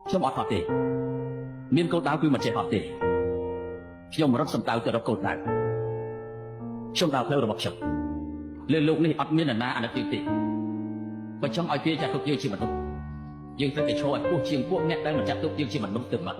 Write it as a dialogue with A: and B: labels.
A: ខ្ញុំអត់ហត់ទេមានកូនដៅគឺមិនចេះហត់ទេខ្ញុំរត់សំដៅទៅរកកូនដៅខ្ញុំដើរផ្លូវរបស់ខ្ញុំលើលោកនេះអត់មាននរណាអាណិតយើងទេបើចង់ឲ្យគេចាត់ទុកយើងជាមនុស្សយើងត្រូវតែឈរឲ្យពោះជាងពួកអ្នកដែលមិនចាត់ទុកយើងជាមនុស្សទៅមក